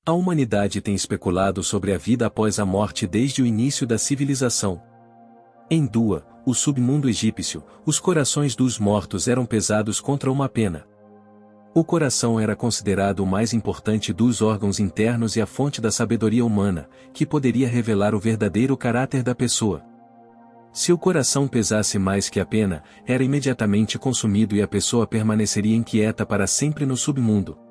A humanidade tem especulado sobre a vida após a morte desde o início da civilização. Em Dua, o submundo egípcio, os corações dos mortos eram pesados contra uma pena. O coração era considerado o mais importante dos órgãos internos e a fonte da sabedoria humana, que poderia revelar o verdadeiro caráter da pessoa. Se o coração pesasse mais que a pena, era imediatamente consumido e a pessoa permaneceria inquieta para sempre no submundo.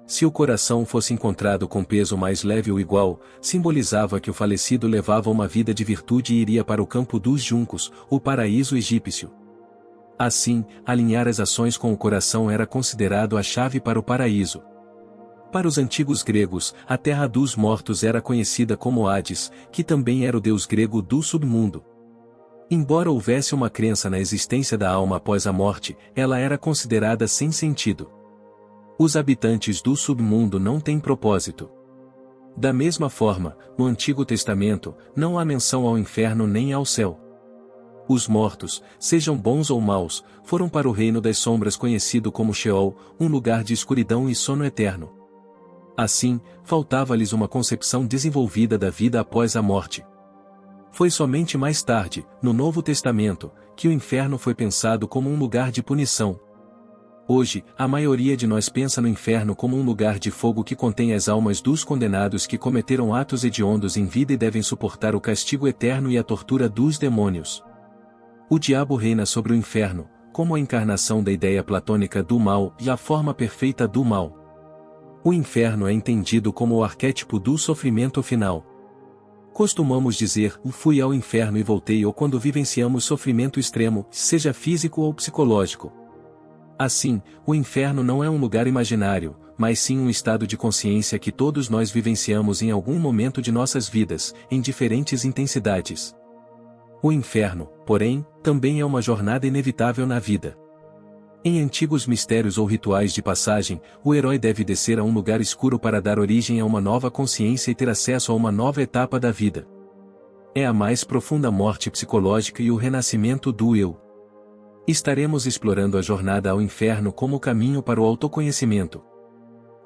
Se o coração fosse encontrado com peso mais leve ou igual, simbolizava que o falecido levava uma vida de virtude e iria para o campo dos juncos, o paraíso egípcio. Assim, alinhar as ações com o coração era considerado a chave para o paraíso. Para os antigos gregos, a terra dos mortos era conhecida como Hades, que também era o deus grego do submundo. Embora houvesse uma crença na existência da alma após a morte, ela era considerada sem sentido. Os habitantes do submundo não têm propósito. Da mesma forma, no Antigo Testamento, não há menção ao inferno nem ao céu. Os mortos, sejam bons ou maus, foram para o reino das sombras conhecido como Sheol, um lugar de escuridão e sono eterno. Assim, faltava-lhes uma concepção desenvolvida da vida após a morte. Foi somente mais tarde, no Novo Testamento, que o inferno foi pensado como um lugar de punição. Hoje, a maioria de nós pensa no inferno como um lugar de fogo que contém as almas dos condenados que cometeram atos hediondos em vida e devem suportar o castigo eterno e a tortura dos demônios. O diabo reina sobre o inferno, como a encarnação da ideia platônica do mal e a forma perfeita do mal. O inferno é entendido como o arquétipo do sofrimento final. Costumamos dizer, fui ao inferno e voltei, ou quando vivenciamos sofrimento extremo, seja físico ou psicológico. Assim, o inferno não é um lugar imaginário, mas sim um estado de consciência que todos nós vivenciamos em algum momento de nossas vidas, em diferentes intensidades. O inferno, porém, também é uma jornada inevitável na vida. Em antigos mistérios ou rituais de passagem, o herói deve descer a um lugar escuro para dar origem a uma nova consciência e ter acesso a uma nova etapa da vida. É a mais profunda morte psicológica e o renascimento do eu. Estaremos explorando a jornada ao inferno como caminho para o autoconhecimento.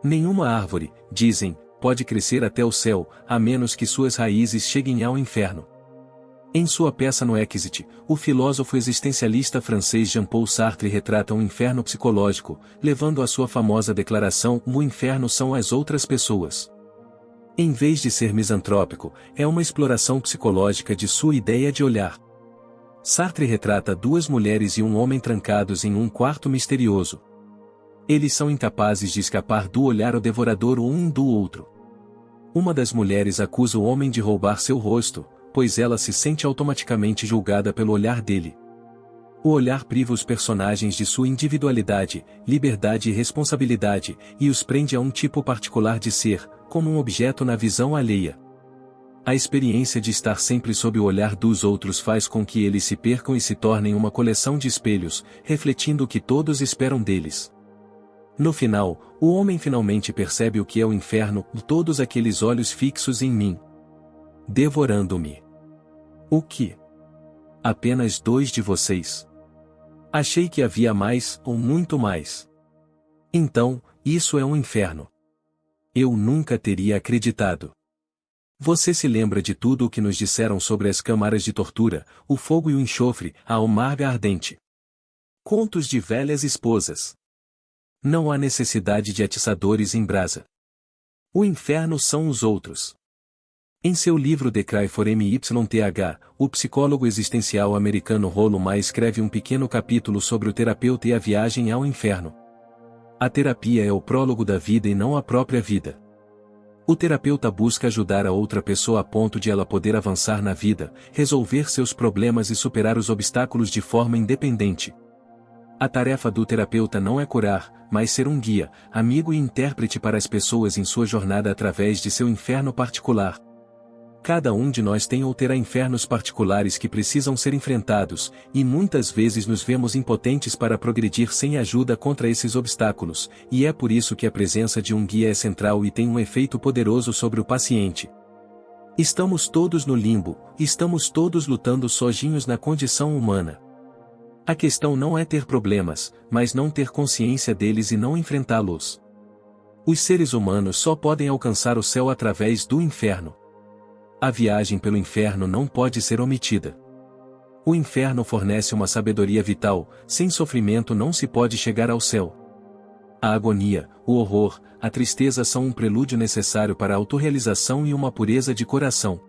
Nenhuma árvore, dizem, pode crescer até o céu, a menos que suas raízes cheguem ao inferno. Em sua peça No Exit, o filósofo existencialista francês Jean-Paul Sartre retrata um inferno psicológico, levando à sua famosa declaração: "O inferno são as outras pessoas". Em vez de ser misantrópico, é uma exploração psicológica de sua ideia de olhar. Sartre retrata duas mulheres e um homem trancados em um quarto misterioso. Eles são incapazes de escapar do olhar devorador um do outro. Uma das mulheres acusa o homem de roubar seu rosto, pois ela se sente automaticamente julgada pelo olhar dele. O olhar priva os personagens de sua individualidade, liberdade e responsabilidade, e os prende a um tipo particular de ser, como um objeto na visão alheia. A experiência de estar sempre sob o olhar dos outros faz com que eles se percam e se tornem uma coleção de espelhos, refletindo o que todos esperam deles. No final, o homem finalmente percebe o que é o inferno: todos aqueles olhos fixos em mim, devorando-me. O que? Apenas 2 de vocês? Achei que havia mais, ou muito mais. Então, isso é um inferno. Eu nunca teria acreditado. Você se lembra de tudo o que nos disseram sobre as câmaras de tortura, o fogo e o enxofre, a almarga ardente? Contos de velhas esposas. Não há necessidade de atiçadores em brasa. O inferno são os outros. Em seu livro The Cry for MYTH, o psicólogo existencial americano Rollo May escreve um pequeno capítulo sobre o terapeuta e a viagem ao inferno. A terapia é o prólogo da vida e não a própria vida. O terapeuta busca ajudar a outra pessoa a ponto de ela poder avançar na vida, resolver seus problemas e superar os obstáculos de forma independente. A tarefa do terapeuta não é curar, mas ser um guia, amigo e intérprete para as pessoas em sua jornada através de seu inferno particular. Cada um de nós tem ou terá infernos particulares que precisam ser enfrentados, e muitas vezes nos vemos impotentes para progredir sem ajuda contra esses obstáculos, e é por isso que a presença de um guia é central e tem um efeito poderoso sobre o paciente. Estamos todos no limbo, estamos todos lutando sozinhos na condição humana. A questão não é ter problemas, mas não ter consciência deles e não enfrentá-los. Os seres humanos só podem alcançar o céu através do inferno. A viagem pelo inferno não pode ser omitida. O inferno fornece uma sabedoria vital, sem sofrimento não se pode chegar ao céu. A agonia, o horror, a tristeza são um prelúdio necessário para a autorrealização e uma pureza de coração.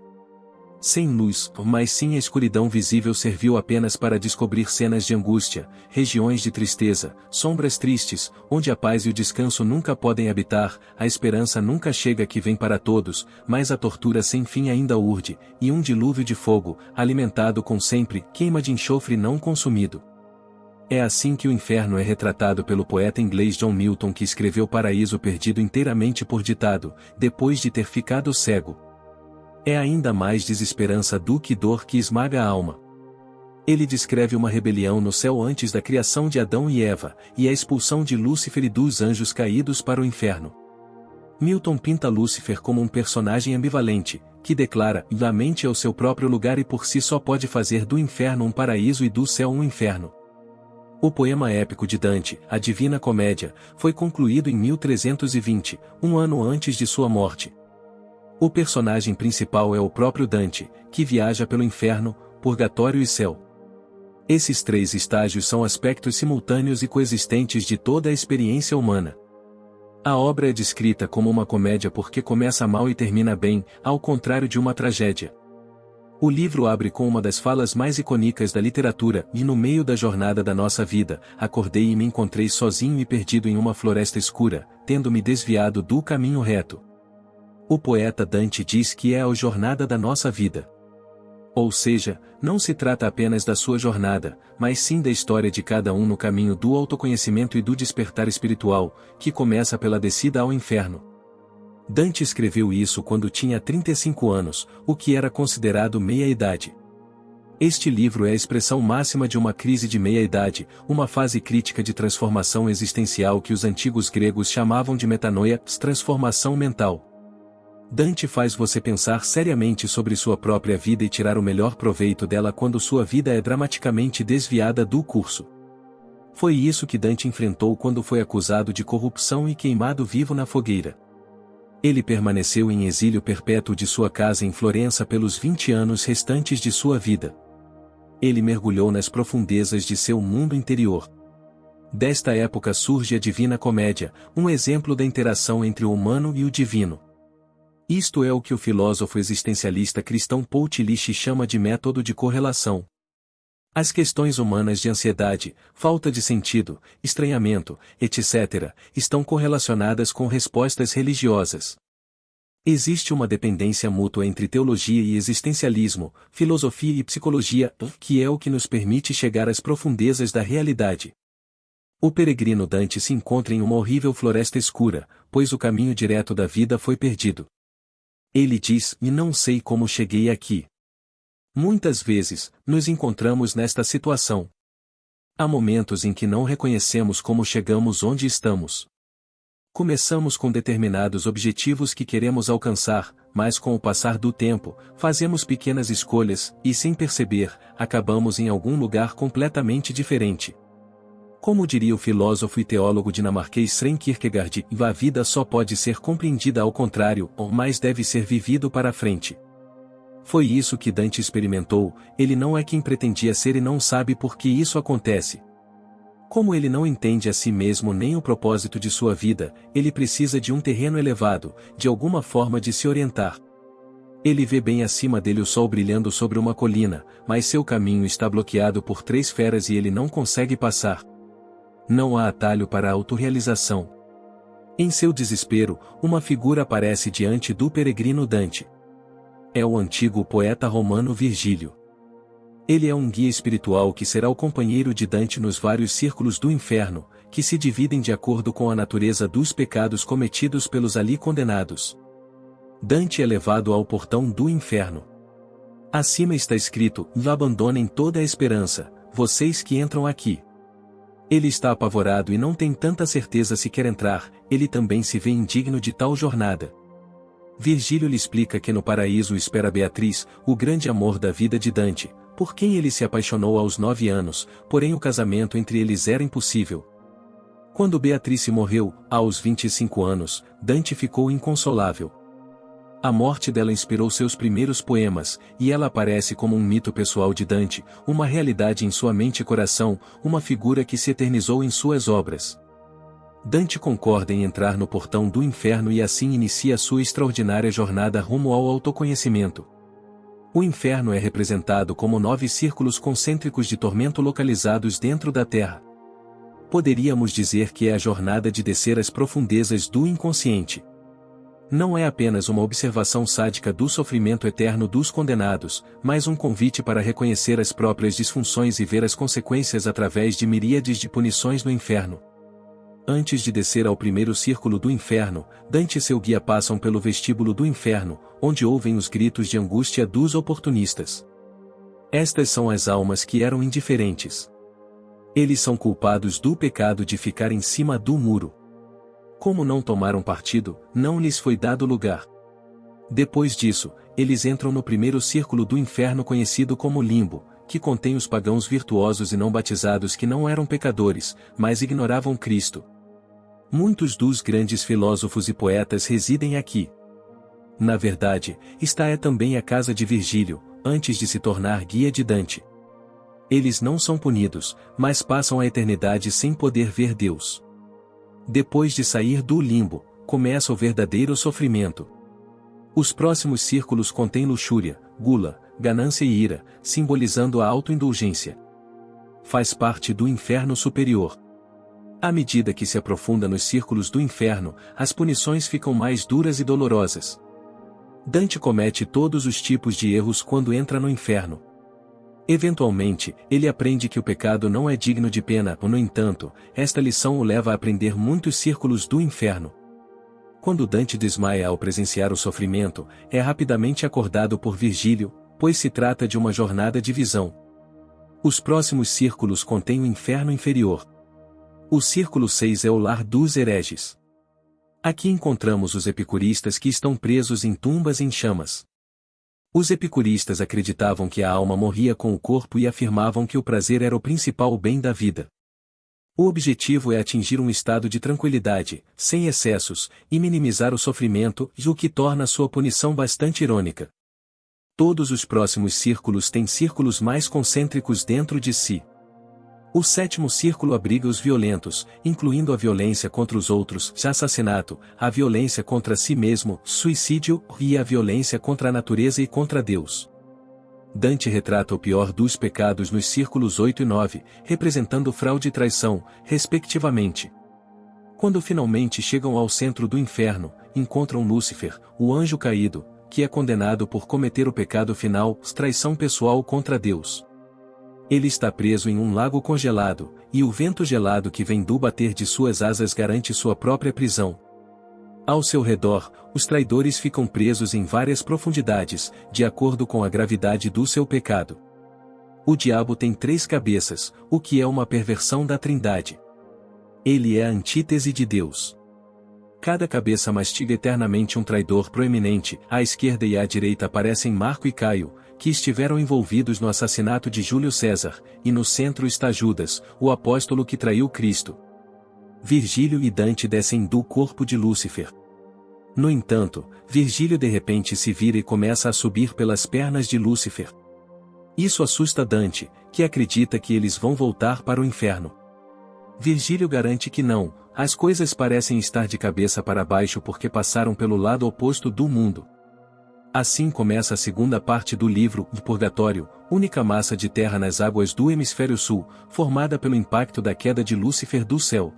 Sem luz, mas sim a escuridão visível serviu apenas para descobrir cenas de angústia, regiões de tristeza, sombras tristes, onde a paz e o descanso nunca podem habitar, a esperança nunca chega que vem para todos, mas a tortura sem fim ainda urde, e um dilúvio de fogo, alimentado com sempre queima de enxofre não consumido. É assim que o inferno é retratado pelo poeta inglês John Milton, que escreveu Paraíso Perdido inteiramente por ditado, depois de ter ficado cego. É ainda mais desesperança do que dor que esmaga a alma. Ele descreve uma rebelião no céu antes da criação de Adão e Eva, e a expulsão de Lúcifer e dos anjos caídos para o inferno. Milton pinta Lúcifer como um personagem ambivalente, que declara: a mente é o seu próprio lugar e por si só pode fazer do inferno um paraíso e do céu um inferno. O poema épico de Dante, a Divina Comédia, foi concluído em 1320, um ano antes de sua morte. O personagem principal é o próprio Dante, que viaja pelo inferno, purgatório e céu. Esses três estágios são aspectos simultâneos e coexistentes de toda a experiência humana. A obra é descrita como uma comédia porque começa mal e termina bem, ao contrário de uma tragédia. O livro abre com uma das falas mais icônicas da literatura: e no meio da jornada da nossa vida, acordei e me encontrei sozinho e perdido em uma floresta escura, tendo me desviado do caminho reto. O poeta Dante diz que é a jornada da nossa vida. Ou seja, não se trata apenas da sua jornada, mas sim da história de cada um no caminho do autoconhecimento e do despertar espiritual, que começa pela descida ao inferno. Dante escreveu isso quando tinha 35 anos, o que era considerado meia-idade. Este livro é a expressão máxima de uma crise de meia-idade, uma fase crítica de transformação existencial que os antigos gregos chamavam de metanoia, transformação mental. Dante faz você pensar seriamente sobre sua própria vida e tirar o melhor proveito dela quando sua vida é dramaticamente desviada do curso. Foi isso que Dante enfrentou quando foi acusado de corrupção e queimado vivo na fogueira. Ele permaneceu em exílio perpétuo de sua casa em Florença pelos 20 anos restantes de sua vida. Ele mergulhou nas profundezas de seu mundo interior. Desta época surge a Divina Comédia, um exemplo da interação entre o humano e o divino. Isto é o que o filósofo existencialista cristão Paul Tillich chama de método de correlação. As questões humanas de ansiedade, falta de sentido, estranhamento, etc., estão correlacionadas com respostas religiosas. Existe uma dependência mútua entre teologia e existencialismo, filosofia e psicologia, que é o que nos permite chegar às profundezas da realidade. O peregrino Dante se encontra em uma horrível floresta escura, pois o caminho direto da vida foi perdido. Ele diz: e não sei como cheguei aqui. Muitas vezes, nos encontramos nesta situação. Há momentos em que não reconhecemos como chegamos onde estamos. Começamos com determinados objetivos que queremos alcançar, mas com o passar do tempo, fazemos pequenas escolhas, e sem perceber, acabamos em algum lugar completamente diferente. Como diria o filósofo e teólogo dinamarquês Søren Kierkegaard, a vida só pode ser compreendida ao contrário, mas deve ser vivido para a frente. Foi isso que Dante experimentou. Ele não é quem pretendia ser e não sabe por que isso acontece. Como ele não entende a si mesmo nem o propósito de sua vida, ele precisa de um terreno elevado, de alguma forma de se orientar. Ele vê bem acima dele o sol brilhando sobre uma colina, mas seu caminho está bloqueado por 3 feras e ele não consegue passar. Não há atalho para a autorrealização. Em seu desespero, uma figura aparece diante do peregrino Dante. É o antigo poeta romano Virgílio. Ele é um guia espiritual que será o companheiro de Dante nos vários círculos do inferno, que se dividem de acordo com a natureza dos pecados cometidos pelos ali condenados. Dante é levado ao portão do inferno. Acima está escrito: abandonem toda a esperança, vocês que entram aqui. Ele está apavorado e não tem tanta certeza se quer entrar, ele também se vê indigno de tal jornada. Virgílio lhe explica que no paraíso espera Beatriz, o grande amor da vida de Dante, por quem ele se apaixonou aos 9 anos, porém o casamento entre eles era impossível. Quando Beatrice morreu, aos 25 anos, Dante ficou inconsolável. A morte dela inspirou seus primeiros poemas, e ela aparece como um mito pessoal de Dante, uma realidade em sua mente e coração, uma figura que se eternizou em suas obras. Dante concorda em entrar no portão do inferno e assim inicia sua extraordinária jornada rumo ao autoconhecimento. O inferno é representado como 9 círculos concêntricos de tormento localizados dentro da Terra. Poderíamos dizer que é a jornada de descer às profundezas do inconsciente. Não é apenas uma observação sádica do sofrimento eterno dos condenados, mas um convite para reconhecer as próprias disfunções e ver as consequências através de miríades de punições no inferno. Antes de descer ao primeiro círculo do inferno, Dante e seu guia passam pelo vestíbulo do inferno, onde ouvem os gritos de angústia dos oportunistas. Estas são as almas que eram indiferentes. Eles são culpados do pecado de ficar em cima do muro. Como não tomaram partido, não lhes foi dado lugar. Depois disso, eles entram no primeiro círculo do inferno conhecido como limbo, que contém os pagãos virtuosos e não batizados que não eram pecadores, mas ignoravam Cristo. Muitos dos grandes filósofos e poetas residem aqui. Na verdade, esta é também a casa de Virgílio, antes de se tornar guia de Dante. Eles não são punidos, mas passam a eternidade sem poder ver Deus. Depois de sair do limbo, começa o verdadeiro sofrimento. Os próximos círculos contêm luxúria, gula, ganância e ira, simbolizando a autoindulgência. Faz parte do inferno superior. À medida que se aprofunda nos círculos do inferno, as punições ficam mais duras e dolorosas. Dante comete todos os tipos de erros quando entra no inferno. Eventualmente, ele aprende que o pecado não é digno de pena, no entanto, esta lição o leva a aprender muitos círculos do inferno. Quando Dante desmaia ao presenciar o sofrimento, é rapidamente acordado por Virgílio, pois se trata de uma jornada de visão. Os próximos círculos contêm o inferno inferior. O círculo 6 é o lar dos hereges. Aqui encontramos os epicuristas que estão presos em tumbas em chamas. Os epicuristas acreditavam que a alma morria com o corpo e afirmavam que o prazer era o principal bem da vida. O objetivo é atingir um estado de tranquilidade, sem excessos, e minimizar o sofrimento, o que torna sua punição bastante irônica. Todos os próximos círculos têm círculos mais concêntricos dentro de si. O 7º círculo abriga os violentos, incluindo a violência contra os outros, assassinato, a violência contra si mesmo, suicídio, e a violência contra a natureza e contra Deus. Dante retrata o pior dos pecados nos círculos 8 e 9, representando fraude e traição, respectivamente. Quando finalmente chegam ao centro do inferno, encontram Lúcifer, o anjo caído, que é condenado por cometer o pecado final, traição pessoal contra Deus. Ele está preso em um lago congelado, e o vento gelado que vem do bater de suas asas garante sua própria prisão. Ao seu redor, os traidores ficam presos em várias profundidades, de acordo com a gravidade do seu pecado. O diabo tem 3 cabeças, o que é uma perversão da Trindade. Ele é a antítese de Deus. Cada cabeça mastiga eternamente um traidor proeminente, à esquerda e à direita aparecem Marco e Caio, que estiveram envolvidos no assassinato de Júlio César, e no centro está Judas, o apóstolo que traiu Cristo. Virgílio e Dante descem do corpo de Lúcifer. No entanto, Virgílio de repente se vira e começa a subir pelas pernas de Lúcifer. Isso assusta Dante, que acredita que eles vão voltar para o inferno. Virgílio garante que não, as coisas parecem estar de cabeça para baixo porque passaram pelo lado oposto do mundo. Assim começa a segunda parte do livro, do Purgatório, única massa de terra nas águas do hemisfério sul, formada pelo impacto da queda de Lúcifer do céu.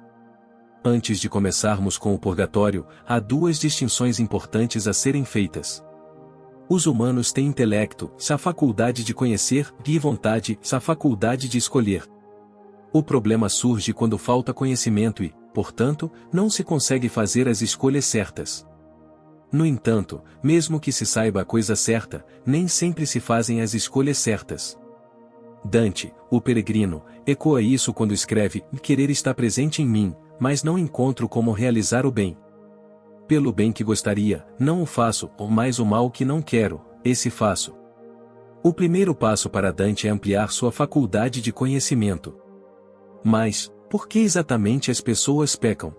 Antes de começarmos com o Purgatório, há 2 distinções importantes a serem feitas. Os humanos têm intelecto, a faculdade de conhecer, e vontade, a faculdade de escolher. O problema surge quando falta conhecimento e, portanto, não se consegue fazer as escolhas certas. No entanto, mesmo que se saiba a coisa certa, nem sempre se fazem as escolhas certas. Dante, o peregrino, ecoa isso quando escreve: querer está presente em mim, mas não encontro como realizar o bem. Pelo bem que gostaria, não o faço, ou mais o mal que não quero, esse faço. O primeiro passo para Dante é ampliar sua faculdade de conhecimento. Mas, Por que exatamente as pessoas pecam?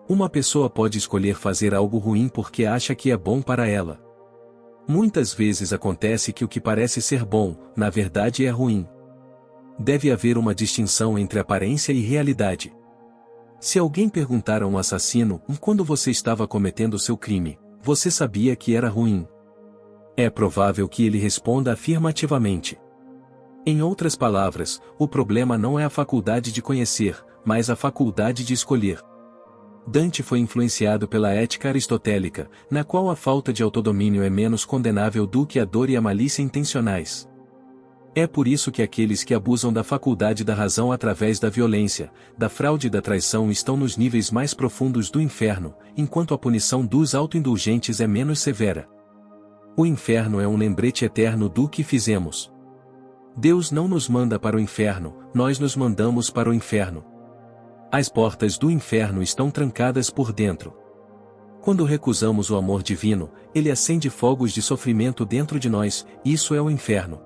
Uma pessoa pode escolher fazer algo ruim porque acha que é bom para ela. Muitas vezes acontece que o que parece ser bom, na verdade é ruim. Deve haver uma distinção entre aparência e realidade. Se alguém perguntar a um assassino, quando você estava cometendo seu crime, você sabia que era ruim? É provável que ele responda afirmativamente. Em outras palavras, o problema não é a faculdade de conhecer, mas a faculdade de escolher. Dante foi influenciado pela ética aristotélica, na qual a falta de autodomínio é menos condenável do que a dor e a malícia intencionais. É por isso que aqueles que abusam da faculdade da razão através da violência, da fraude e da traição estão nos níveis mais profundos do inferno, enquanto a punição dos autoindulgentes é menos severa. O inferno é um lembrete eterno do que fizemos. Deus não nos manda para o inferno, nós nos mandamos para o inferno. As portas do inferno estão trancadas por dentro. Quando recusamos o amor divino, ele acende fogos de sofrimento dentro de nós, isso é o inferno.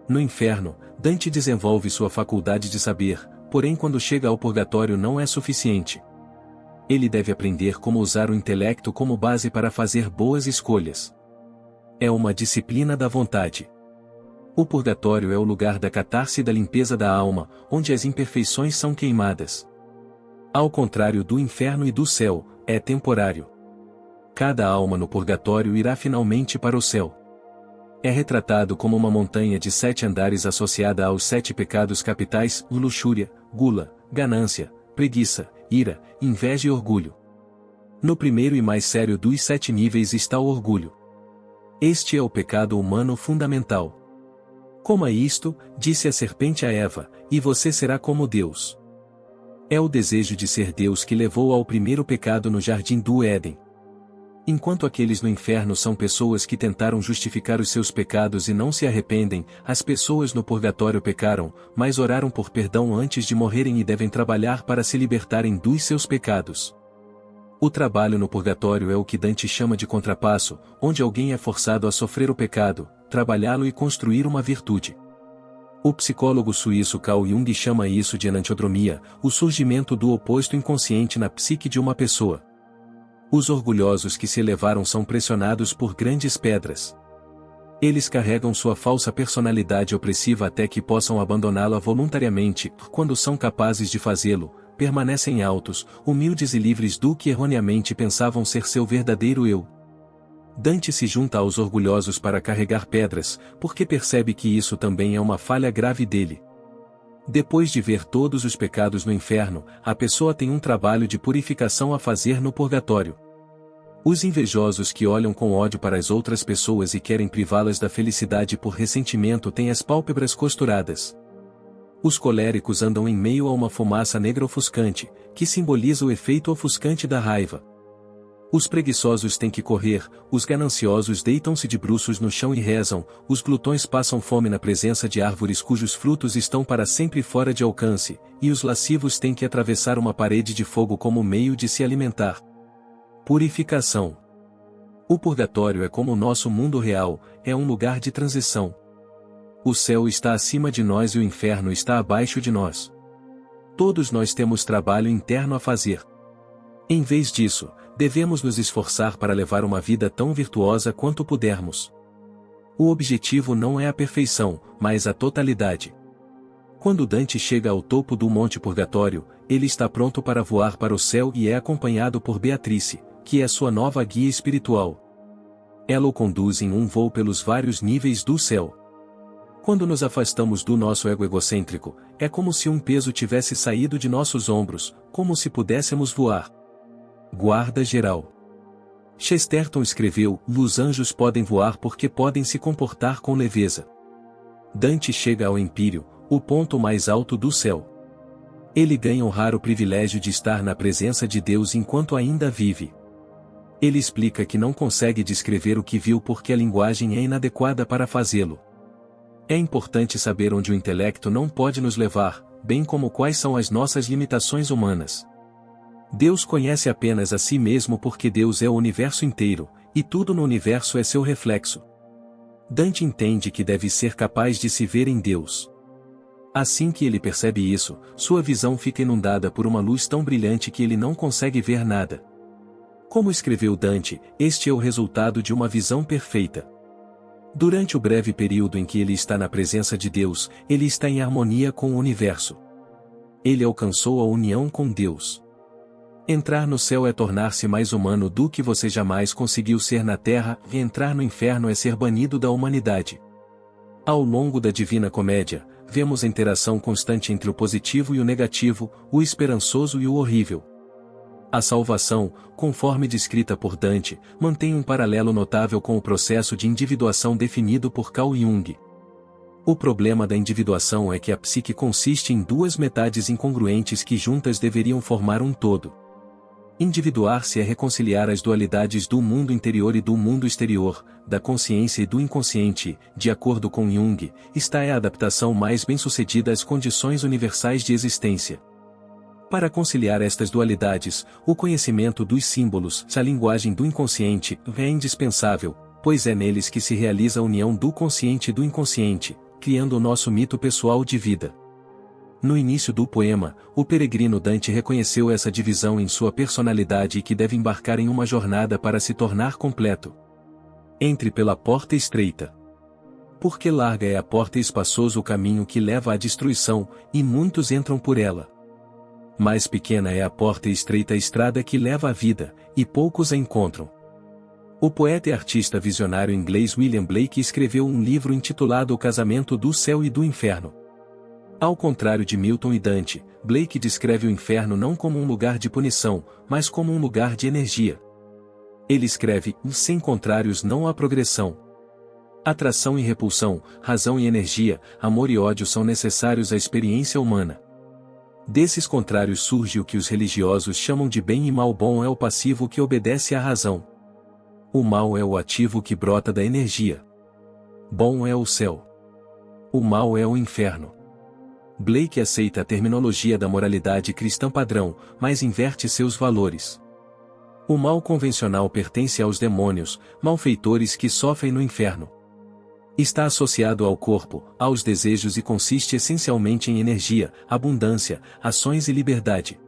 No inferno, Dante desenvolve sua faculdade de saber, porém quando chega ao purgatório não é suficiente. Ele deve aprender como usar o intelecto como base para fazer boas escolhas. É uma disciplina da vontade. O purgatório é o lugar da catarse e da limpeza da alma, onde as imperfeições são queimadas. Ao contrário do inferno e do céu, é temporário. Cada alma no purgatório irá finalmente para o céu. É retratado como uma montanha de 7 andares associada aos 7 pecados capitais: luxúria, gula, ganância, preguiça, ira, inveja e orgulho. No primeiro e mais sério dos 7 níveis está o orgulho. Este é o pecado humano fundamental. Coma isto, disse a serpente a Eva, e você será como Deus. É o desejo de ser Deus que levou ao primeiro pecado no jardim do Éden. Enquanto aqueles no inferno são pessoas que tentaram justificar os seus pecados e não se arrependem, as pessoas no purgatório pecaram, mas oraram por perdão antes de morrerem e devem trabalhar para se libertarem dos seus pecados. O trabalho no purgatório é o que Dante chama de contrapasso, onde alguém é forçado a sofrer o pecado, trabalhá-lo e construir uma virtude. O psicólogo suíço Carl Jung chama isso de enantiodromia, o surgimento do oposto inconsciente na psique de uma pessoa. Os orgulhosos que se elevaram são pressionados por grandes pedras. Eles carregam sua falsa personalidade opressiva até que possam abandoná-la voluntariamente, quando são capazes de fazê-lo, permanecem altos, humildes e livres do que erroneamente pensavam ser seu verdadeiro eu. Dante se junta aos orgulhosos para carregar pedras, porque percebe que isso também é uma falha grave dele. Depois de ver todos os pecados no inferno, a pessoa tem um trabalho de purificação a fazer no purgatório. Os invejosos que olham com ódio para as outras pessoas e querem privá-las da felicidade por ressentimento têm as pálpebras costuradas. Os coléricos andam em meio a uma fumaça negra ofuscante, que simboliza o efeito ofuscante da raiva. Os preguiçosos têm que correr, os gananciosos deitam-se de bruços no chão e rezam, os glutões passam fome na presença de árvores cujos frutos estão para sempre fora de alcance, e os lascivos têm que atravessar uma parede de fogo como meio de se alimentar. Purificação. O purgatório é como o nosso mundo real, é um lugar de transição. O céu está acima de nós e o inferno está abaixo de nós. Todos nós temos trabalho interno a fazer. Em vez disso, devemos nos esforçar para levar uma vida tão virtuosa quanto pudermos. O objetivo não é a perfeição, mas a totalidade. Quando Dante chega ao topo do Monte Purgatório, ele está pronto para voar para o céu e é acompanhado por Beatrice, que é sua nova guia espiritual. Ela o conduz em um voo pelos vários níveis do céu. Quando nos afastamos do nosso ego egocêntrico, é como se um peso tivesse saído de nossos ombros, como se pudéssemos voar. Guarda geral. Chesterton escreveu: os anjos podem voar porque podem se comportar com leveza. Dante chega ao Empírio, o ponto mais alto do céu. Ele ganha o raro privilégio de estar na presença de Deus enquanto ainda vive. Ele explica que não consegue descrever o que viu porque a linguagem é inadequada para fazê-lo. É importante saber onde o intelecto não pode nos levar, bem como quais são as nossas limitações humanas. Deus conhece apenas a si mesmo porque Deus é o universo inteiro, e tudo no universo é seu reflexo. Dante entende que deve ser capaz de se ver em Deus. Assim que ele percebe isso, sua visão fica inundada por uma luz tão brilhante que ele não consegue ver nada. Como escreveu Dante, este é o resultado de uma visão perfeita. Durante o breve período em que ele está na presença de Deus, ele está em harmonia com o universo. Ele alcançou a união com Deus. Entrar no céu é tornar-se mais humano do que você jamais conseguiu ser na terra, e entrar no inferno é ser banido da humanidade. Ao longo da Divina Comédia, vemos a interação constante entre o positivo e o negativo, o esperançoso e o horrível. A salvação, conforme descrita por Dante, mantém um paralelo notável com o processo de individuação definido por Carl Jung. O problema da individuação é que a psique consiste em duas metades incongruentes que juntas deveriam formar um todo. Individuar-se é reconciliar as dualidades do mundo interior e do mundo exterior, da consciência e do inconsciente, de acordo com Jung, esta é a adaptação mais bem-sucedida às condições universais de existência. Para conciliar estas dualidades, o conhecimento dos símbolos, a linguagem do inconsciente, é indispensável, pois é neles que se realiza a união do consciente e do inconsciente, criando o nosso mito pessoal de vida. No início do poema, o peregrino Dante reconheceu essa divisão em sua personalidade e que deve embarcar em uma jornada para se tornar completo. Entre pela porta estreita. Porque larga é a porta e espaçoso o caminho que leva à destruição, e muitos entram por ela. Mais pequena é a porta e estreita a estrada que leva à vida, e poucos a encontram. O poeta e artista visionário inglês William Blake escreveu um livro intitulado O Casamento do Céu e do Inferno. Ao contrário de Milton e Dante, Blake descreve o inferno não como um lugar de punição, mas como um lugar de energia. Ele escreve: sem contrários não há progressão. Atração e repulsão, razão e energia, amor e ódio são necessários à experiência humana. Desses contrários surge o que os religiosos chamam de bem e mal. Bom é o passivo que obedece à razão. O mal é o ativo que brota da energia. Bom é o céu. O mal é o inferno. Blake aceita a terminologia da moralidade cristã padrão, mas inverte seus valores. O mal convencional pertence aos demônios, malfeitores que sofrem no inferno. Está associado ao corpo, aos desejos e consiste essencialmente em energia, abundância, ações e liberdade.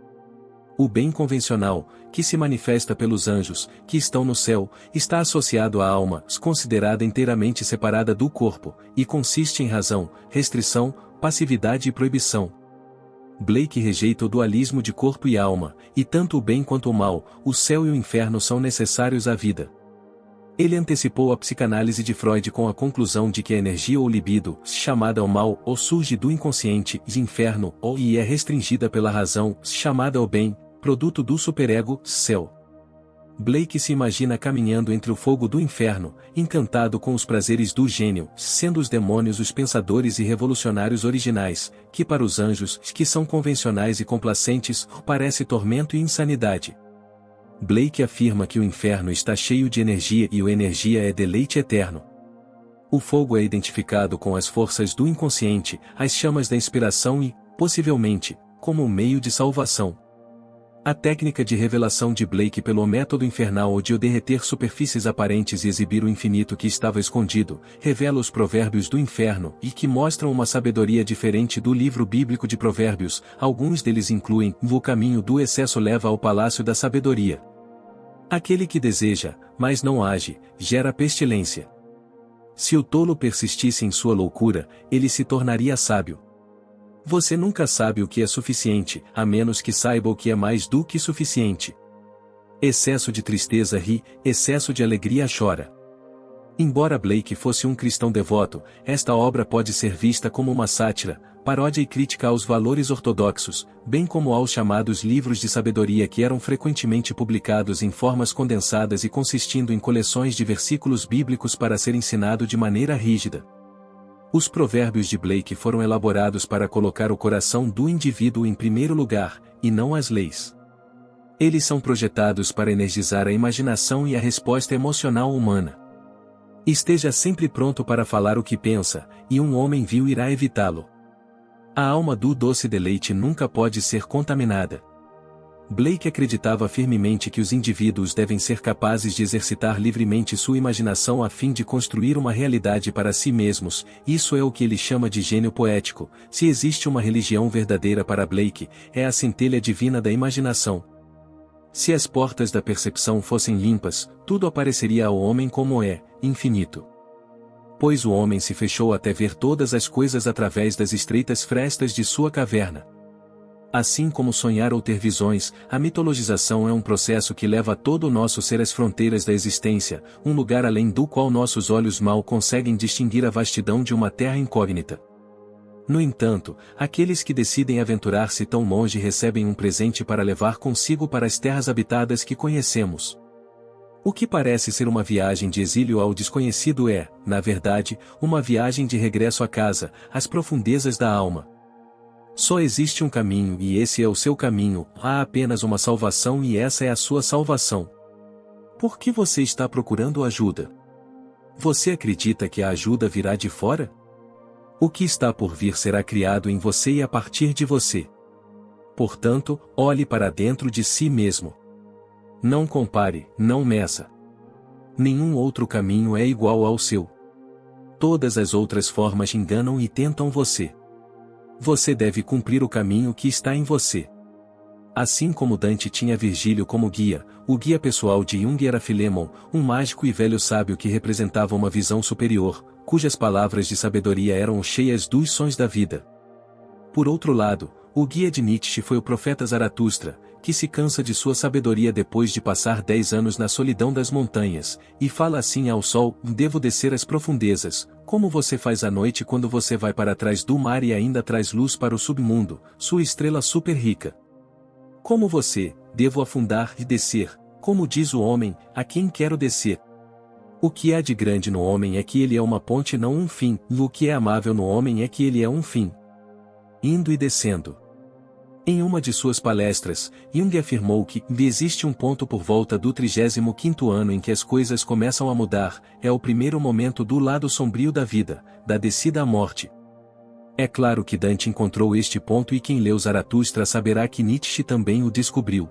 O bem convencional, que se manifesta pelos anjos, que estão no céu, está associado à alma, considerada inteiramente separada do corpo, e consiste em razão, restrição, passividade e proibição. Blake rejeita o dualismo de corpo e alma, e tanto o bem quanto o mal, o céu e o inferno são necessários à vida. Ele antecipou a psicanálise de Freud com a conclusão de que a energia ou libido, chamada o mal, ou surge do inconsciente, de inferno, ou e é restringida pela razão, chamada o bem, produto do superego, céu. Blake se imagina caminhando entre o fogo do inferno, encantado com os prazeres do gênio, sendo os demônios os pensadores e revolucionários originais, que para os anjos, que são convencionais e complacentes, parece tormento e insanidade. Blake afirma que o inferno está cheio de energia e a energia é deleite eterno. O fogo é identificado com as forças do inconsciente, as chamas da inspiração e, possivelmente, como um meio de salvação. A técnica de revelação de Blake pelo método infernal ou de o derreter superfícies aparentes e exibir o infinito que estava escondido, revela os provérbios do inferno e que mostram uma sabedoria diferente do livro bíblico de provérbios. Alguns deles incluem: o caminho do excesso leva ao palácio da sabedoria. Aquele que deseja, mas não age, gera pestilência. Se o tolo persistisse em sua loucura, ele se tornaria sábio. Você nunca sabe o que é suficiente, a menos que saiba o que é mais do que suficiente. Excesso de tristeza ri, excesso de alegria chora. Embora Blake fosse um cristão devoto, esta obra pode ser vista como uma sátira, paródia e crítica aos valores ortodoxos, bem como aos chamados livros de sabedoria que eram frequentemente publicados em formas condensadas e consistindo em coleções de versículos bíblicos para ser ensinado de maneira rígida. Os provérbios de Blake foram elaborados para colocar o coração do indivíduo em primeiro lugar, e não as leis. Eles são projetados para energizar a imaginação e a resposta emocional humana. Esteja sempre pronto para falar o que pensa, e um homem vil irá evitá-lo. A alma do doce deleite nunca pode ser contaminada. Blake acreditava firmemente que os indivíduos devem ser capazes de exercitar livremente sua imaginação a fim de construir uma realidade para si mesmos. Isso é o que ele chama de gênio poético. Se existe uma religião verdadeira para Blake, é a centelha divina da imaginação. Se as portas da percepção fossem limpas, tudo apareceria ao homem como é, infinito. Pois o homem se fechou até ver todas as coisas através das estreitas frestas de sua caverna. Assim como sonhar ou ter visões, a mitologização é um processo que leva todo o nosso ser às fronteiras da existência, um lugar além do qual nossos olhos mal conseguem distinguir a vastidão de uma terra incógnita. No entanto, aqueles que decidem aventurar-se tão longe recebem um presente para levar consigo para as terras habitadas que conhecemos. O que parece ser uma viagem de exílio ao desconhecido é, na verdade, uma viagem de regresso à casa, às profundezas da alma. Só existe um caminho e esse é o seu caminho, há apenas uma salvação e essa é a sua salvação. Por que você está procurando ajuda? Você acredita que a ajuda virá de fora? O que está por vir será criado em você e a partir de você. Portanto, olhe para dentro de si mesmo. Não compare, não meça. Nenhum outro caminho é igual ao seu. Todas as outras formas enganam e tentam você. Você deve cumprir o caminho que está em você. Assim como Dante tinha Virgílio como guia, o guia pessoal de Jung era Philemon, um mágico e velho sábio que representava uma visão superior, cujas palavras de sabedoria eram cheias dos sons da vida. Por outro lado, o guia de Nietzsche foi o profeta Zaratustra, que se cansa de sua sabedoria depois de passar 10 anos na solidão das montanhas, e fala assim ao sol: devo descer às profundezas, como você faz à noite quando você vai para trás do mar e ainda traz luz para o submundo, sua estrela super rica. Como você, devo afundar e descer, como diz o homem, a quem quero descer. O que há de grande no homem é que ele é uma ponte e não um fim, e o que é amável no homem é que ele é um fim. Indo e descendo. Em uma de suas palestras, Jung afirmou que existe um ponto por volta do 35º ano em que as coisas começam a mudar, é o primeiro momento do lado sombrio da vida, da descida à morte. É claro que Dante encontrou este ponto e quem leu Zaratustra saberá que Nietzsche também o descobriu.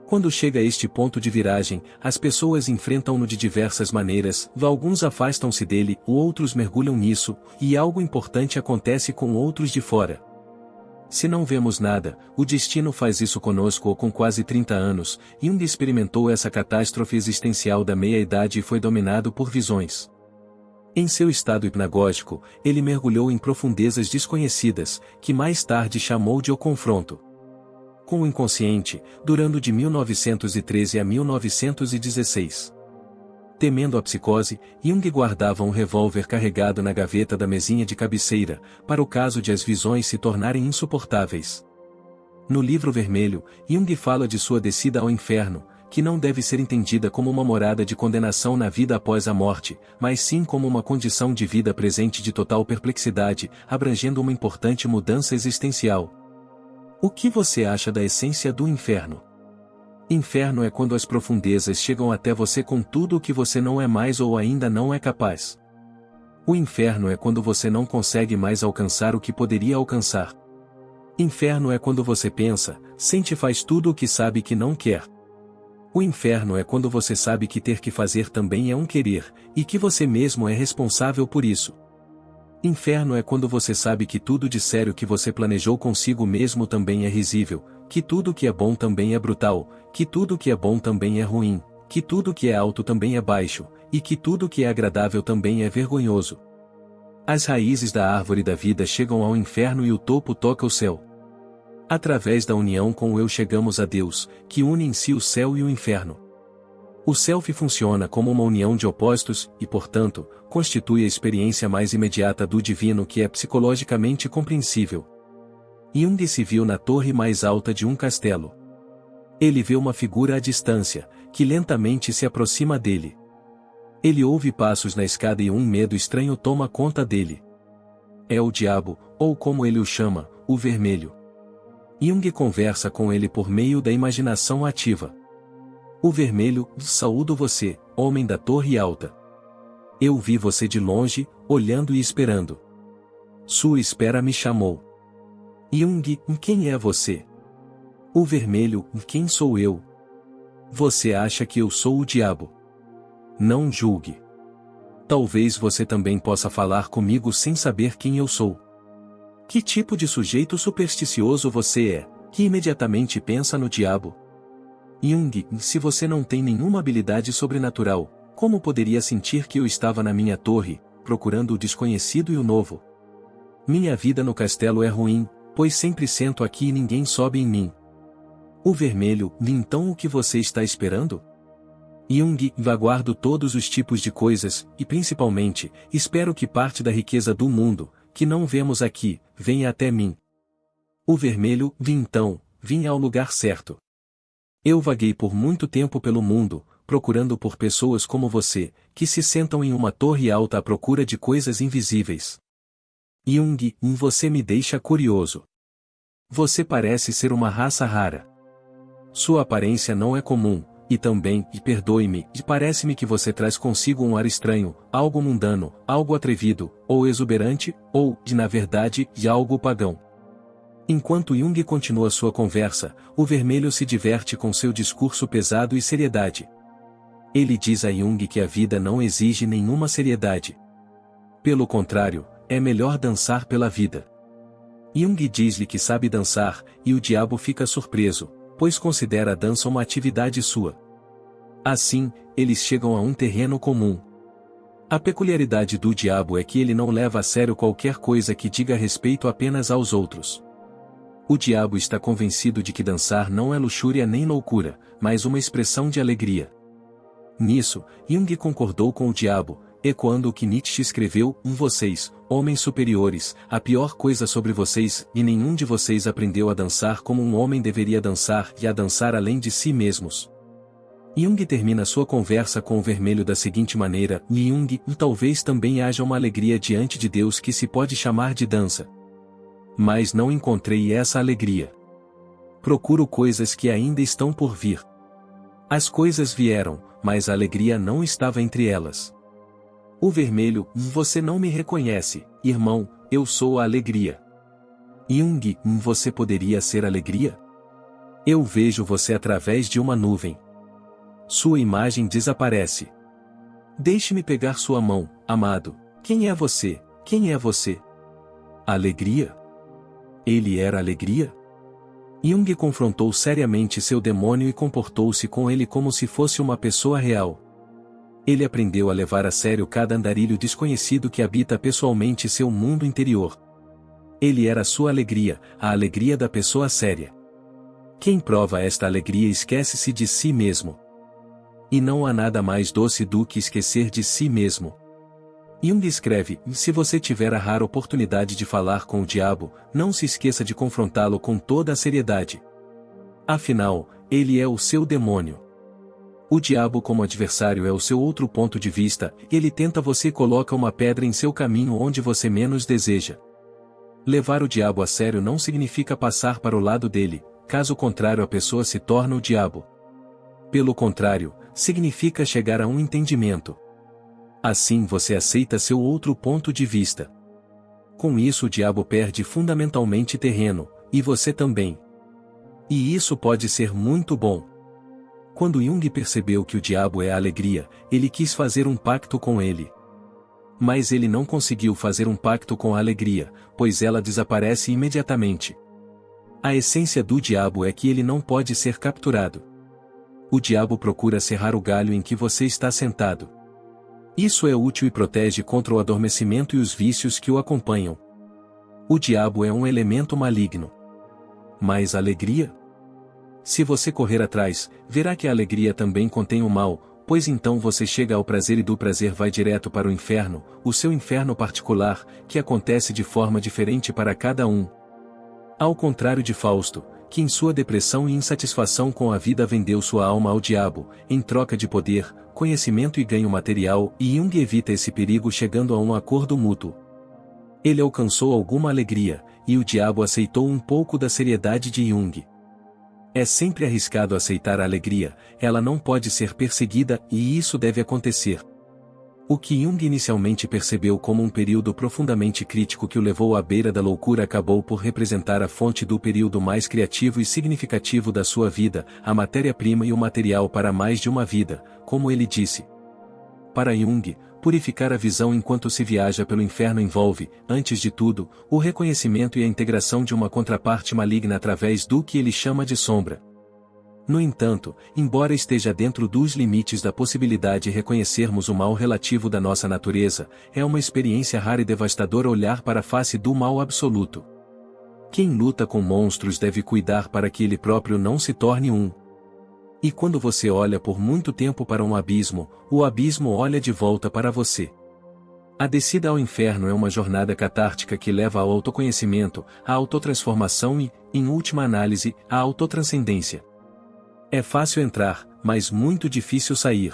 Quando chega a este ponto de viragem, as pessoas enfrentam-no de diversas maneiras, alguns afastam-se dele, outros mergulham nisso, e algo importante acontece com outros de fora. Se não vemos nada, o destino faz isso conosco ou com quase 30 anos, Jung experimentou essa catástrofe existencial da meia-idade e foi dominado por visões. Em seu estado hipnagógico, ele mergulhou em profundezas desconhecidas, que mais tarde chamou de o confronto com o inconsciente, durando de 1913 a 1916. Temendo a psicose, Jung guardava um revólver carregado na gaveta da mesinha de cabeceira, para o caso de as visões se tornarem insuportáveis. No livro vermelho, Jung fala de sua descida ao inferno, que não deve ser entendida como uma morada de condenação na vida após a morte, mas sim como uma condição de vida presente de total perplexidade, abrangendo uma importante mudança existencial. O que você acha da essência do inferno? Inferno é quando as profundezas chegam até você com tudo o que você não é mais ou ainda não é capaz. O inferno é quando você não consegue mais alcançar o que poderia alcançar. Inferno é quando você pensa, sente e faz tudo o que sabe que não quer. O inferno é quando você sabe que ter que fazer também é um querer, e que você mesmo é responsável por isso. Inferno é quando você sabe que tudo de sério que você planejou consigo mesmo também é risível, que tudo que é bom também é brutal, que tudo que é bom também é ruim, que tudo que é alto também é baixo, e que tudo que é agradável também é vergonhoso. As raízes da árvore da vida chegam ao inferno e o topo toca o céu. Através da união com o eu chegamos a Deus, que une em si o céu e o inferno. O self funciona como uma união de opostos, e portanto, constitui a experiência mais imediata do divino que é psicologicamente compreensível. Jung se viu na torre mais alta de um castelo. Ele vê uma figura à distância, que lentamente se aproxima dele. Ele ouve passos na escada e um medo estranho toma conta dele. É o diabo, ou como ele o chama, o vermelho. Jung conversa com ele por meio da imaginação ativa. O vermelho: saúdo você, homem da torre alta. Eu vi você de longe, olhando e esperando. Sua espera me chamou. Jung: quem é você? O vermelho, quem sou eu? Você acha que eu sou o diabo? Não julgue. Talvez você também possa falar comigo sem saber quem eu sou. Que tipo de sujeito supersticioso você é, que imediatamente pensa no diabo? Jung, se você não tem nenhuma habilidade sobrenatural, como poderia sentir que eu estava na minha torre, procurando o desconhecido e o novo? Minha vida no castelo é ruim, pois sempre sento aqui e ninguém sobe em mim. O vermelho, então o que você está esperando? Jung, aguardo todos os tipos de coisas, e principalmente, espero que parte da riqueza do mundo, que não vemos aqui, venha até mim. O vermelho, vim ao lugar certo. Eu vaguei por muito tempo pelo mundo, procurando por pessoas como você, que se sentam em uma torre alta à procura de coisas invisíveis. Jung, você me deixa curioso. Você parece ser uma raça rara. Sua aparência não é comum, e também, e perdoe-me, parece-me que você traz consigo um ar estranho, algo mundano, algo atrevido, ou exuberante, ou, na verdade, algo pagão. Enquanto Jung continua sua conversa, o vermelho se diverte com seu discurso pesado e seriedade. Ele diz a Jung que a vida não exige nenhuma seriedade. Pelo contrário, é melhor dançar pela vida. Jung diz-lhe que sabe dançar, e o diabo fica surpreso, pois considera a dança uma atividade sua. Assim, eles chegam a um terreno comum. A peculiaridade do diabo é que ele não leva a sério qualquer coisa que diga respeito apenas aos outros. O diabo está convencido de que dançar não é luxúria nem loucura, mas uma expressão de alegria. Nisso, Jung concordou com o diabo, ecoando o que Nietzsche escreveu: vocês, homens superiores, a pior coisa sobre vocês, e nenhum de vocês aprendeu a dançar como um homem deveria dançar e a dançar além de si mesmos. Jung termina sua conversa com o vermelho da seguinte maneira: Jung, talvez também haja uma alegria diante de Deus que se pode chamar de dança. Mas não encontrei essa alegria. Procuro coisas que ainda estão por vir. As coisas vieram, mas a alegria não estava entre elas. O vermelho, você não me reconhece, irmão, eu sou a alegria. Jung, você poderia ser alegria? Eu vejo você através de uma nuvem. Sua imagem desaparece. Deixe-me pegar sua mão, amado. Quem é você? Quem é você? Alegria? Ele era alegria? Jung confrontou seriamente seu demônio e comportou-se com ele como se fosse uma pessoa real. Ele aprendeu a levar a sério cada andarilho desconhecido que habita pessoalmente seu mundo interior. Ele era sua alegria, a alegria da pessoa séria. Quem prova esta alegria esquece-se de si mesmo. E não há nada mais doce do que esquecer de si mesmo. Jung escreve: se você tiver a rara oportunidade de falar com o diabo, não se esqueça de confrontá-lo com toda a seriedade. Afinal, ele é o seu demônio. O diabo como adversário é o seu outro ponto de vista, ele tenta você e coloca uma pedra em seu caminho onde você menos deseja. Levar o diabo a sério não significa passar para o lado dele, caso contrário a pessoa se torna o diabo. Pelo contrário, significa chegar a um entendimento. Assim você aceita seu outro ponto de vista. Com isso o diabo perde fundamentalmente terreno, e você também. E isso pode ser muito bom. Quando Jung percebeu que o diabo é a alegria, ele quis fazer um pacto com ele. Mas ele não conseguiu fazer um pacto com a alegria, pois ela desaparece imediatamente. A essência do diabo é que ele não pode ser capturado. O diabo procura serrar o galho em que você está sentado. Isso é útil e protege contra o adormecimento e os vícios que o acompanham. O diabo é um elemento maligno. Mas a alegria? Se você correr atrás, verá que a alegria também contém o mal, pois então você chega ao prazer e do prazer vai direto para o inferno, o seu inferno particular, que acontece de forma diferente para cada um. Ao contrário de Fausto, que em sua depressão e insatisfação com a vida vendeu sua alma ao diabo, em troca de poder, conhecimento e ganho material, e Jung evita esse perigo chegando a um acordo mútuo. Ele alcançou alguma alegria, e o diabo aceitou um pouco da seriedade de Jung. É sempre arriscado aceitar a alegria, ela não pode ser perseguida, e isso deve acontecer. O que Jung inicialmente percebeu como um período profundamente crítico que o levou à beira da loucura acabou por representar a fonte do período mais criativo e significativo da sua vida, a matéria-prima e o material para mais de uma vida, como ele disse. Para Jung, purificar a visão enquanto se viaja pelo inferno envolve, antes de tudo, o reconhecimento e a integração de uma contraparte maligna através do que ele chama de sombra. No entanto, embora esteja dentro dos limites da possibilidade de reconhecermos o mal relativo da nossa natureza, é uma experiência rara e devastadora olhar para a face do mal absoluto. Quem luta com monstros deve cuidar para que ele próprio não se torne um. E quando você olha por muito tempo para um abismo, o abismo olha de volta para você. A descida ao inferno é uma jornada catártica que leva ao autoconhecimento, à autotransformação e, em última análise, à autotranscendência. É fácil entrar, mas muito difícil sair.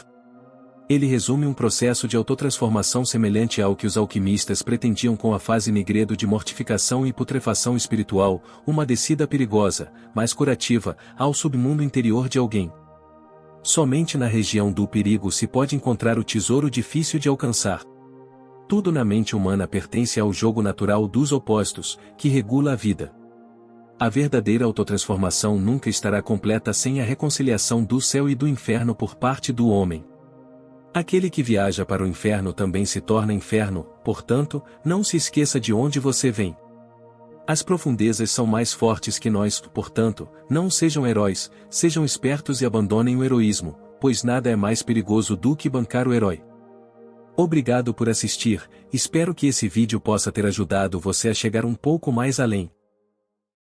Ele resume um processo de autotransformação semelhante ao que os alquimistas pretendiam com a fase Nigredo de mortificação e putrefação espiritual, uma descida perigosa, mas curativa, ao submundo interior de alguém. Somente na região do perigo se pode encontrar o tesouro difícil de alcançar. Tudo na mente humana pertence ao jogo natural dos opostos, que regula a vida. A verdadeira autotransformação nunca estará completa sem a reconciliação do céu e do inferno por parte do homem. Aquele que viaja para o inferno também se torna inferno, portanto, não se esqueça de onde você vem. As profundezas são mais fortes que nós, portanto, não sejam heróis, sejam espertos e abandonem o heroísmo, pois nada é mais perigoso do que bancar o herói. Obrigado por assistir, espero que esse vídeo possa ter ajudado você a chegar um pouco mais além.